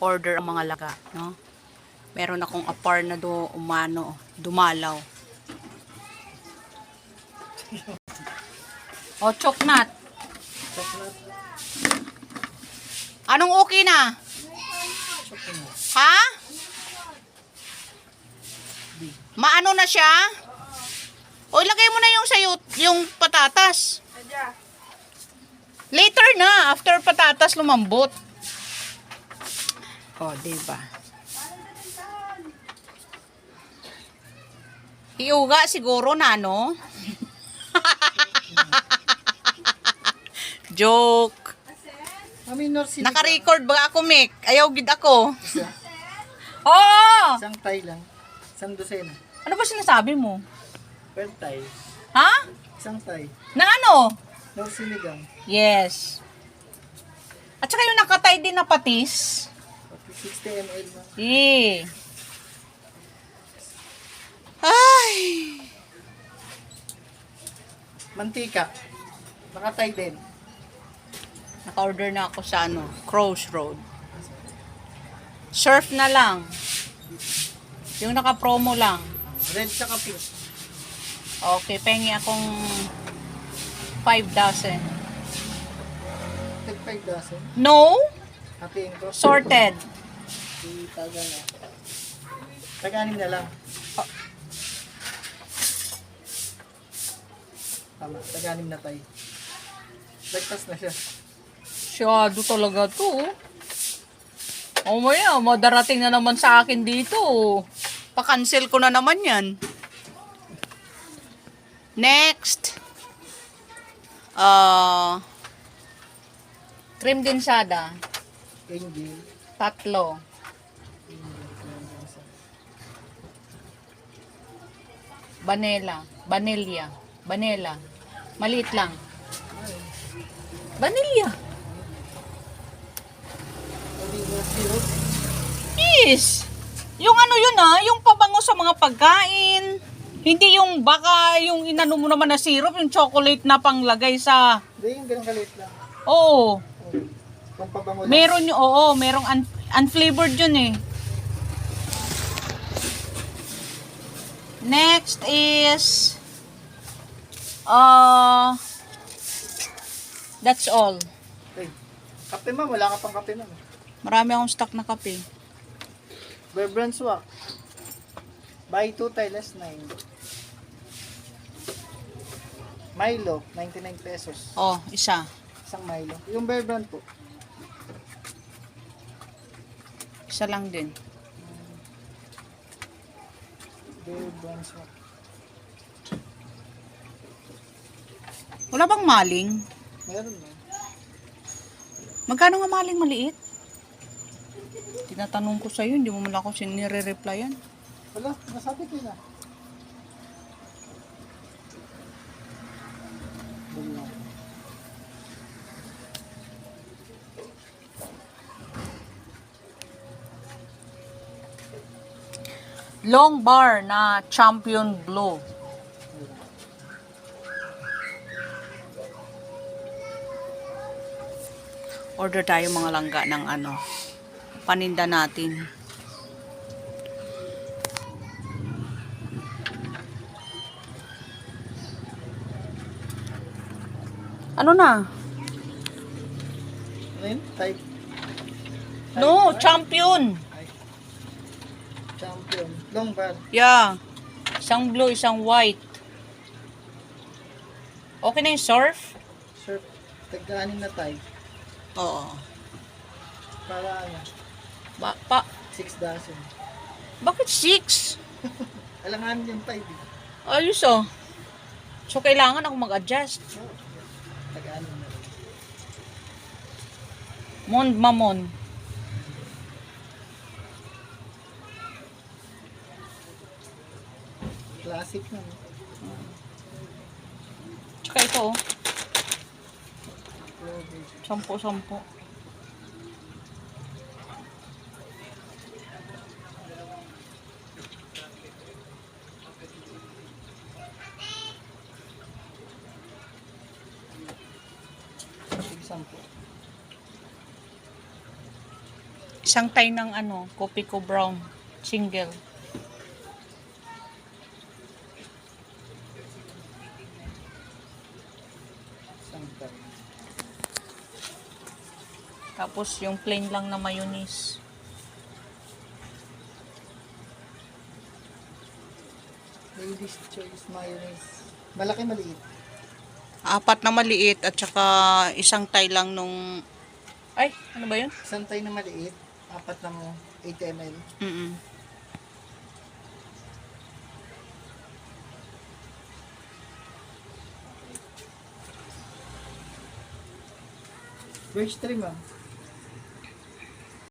order ang mga laga, no? Meron akong apar na dumalaw. O, choknat. Anong okay na? Ha? Maano na siya? O, ilagay mo na yung yung patatas. Later na, after patatas lumambot. O, diba? Iuga siguro na, no? Joke. Naka-record ba ako, Mick? Ayaw gid ako. Oo! Isang tay lang. Isang dosena. Ano ba sinasabi mo? Per tay. Ha? Isang tay. Na ano? No sinigang. Yes. At saka yung nakatay din na patis. 60 ml na. Eh. Ay. Mantika. Nakatay din. Naka-order na ako sa Crossroad. Surf na lang. Yung naka-promo lang. Red tsaka pink. Okay, pengi akong 5,000. Take 5 dozen. No? Hatiin ko. Sorted. Taga na. Taga-anim na lang. Tama. Taga-anim na tay. Lagtas na siya. Siyado talaga to. Oh maya, madarating na naman sa akin dito. Pa-cancel ko na naman yan. Next. Cream densada. Angel. 3. Vanilla. Maliit lang. Vanilla. Yes. Yung ano yun yung pabango sa mga pagkain. Hindi yung baka yung inano mo naman na syrup, yung chocolate na panglagay sa... Hindi, yung ganun kalit lang. Oo. Pampabango lang. Meron yung, merong unflavored yun eh. Next is... that's all. Hey, kape ma'am. Wala ka pang kape ma'am. Marami akong stock na kape. Bear Brand Swak. Buy 2 tay less 9. Milo, 99 pesos. Oh, isa. Isang Milo. Yung Bear Brand po. Isa lang din. Bear Brand Swak. Wala bang maling? Meron na. Magkano nga maling maliit? Tinatanong ko sa'yo, hindi mo man ako sinire-replyan. Wala, nasabi ko na. Long bar na Champion Blue. Order tayo mga langga ng paninda natin. Ano na? Ano yun? Type. No, Champion. Champion. Long bar. Yeah. Isang blue, isang white. Okay na yung surf? Sir, tagkaanin na tayo. Oo. Para ano? 6 dozen. Bakit 6? Alanganin yung tayo. Ayos oh. So, kailangan ako mag-adjust. Tagkaanin na. Mamon. Classic na. Tsaka ito oh. 10. Isang tay ng ano, kopi ko brown. Single. Isang tayo. Tapos yung plain lang na mayonnaise. Ladies choice mayonnaise. Malaki maliit. 4 na maliit at saka isang tay lang nung... Ay, ano ba yun? Isang tayo na maliit. 4 na mo. 80 ml. Mm. Birch trim ah.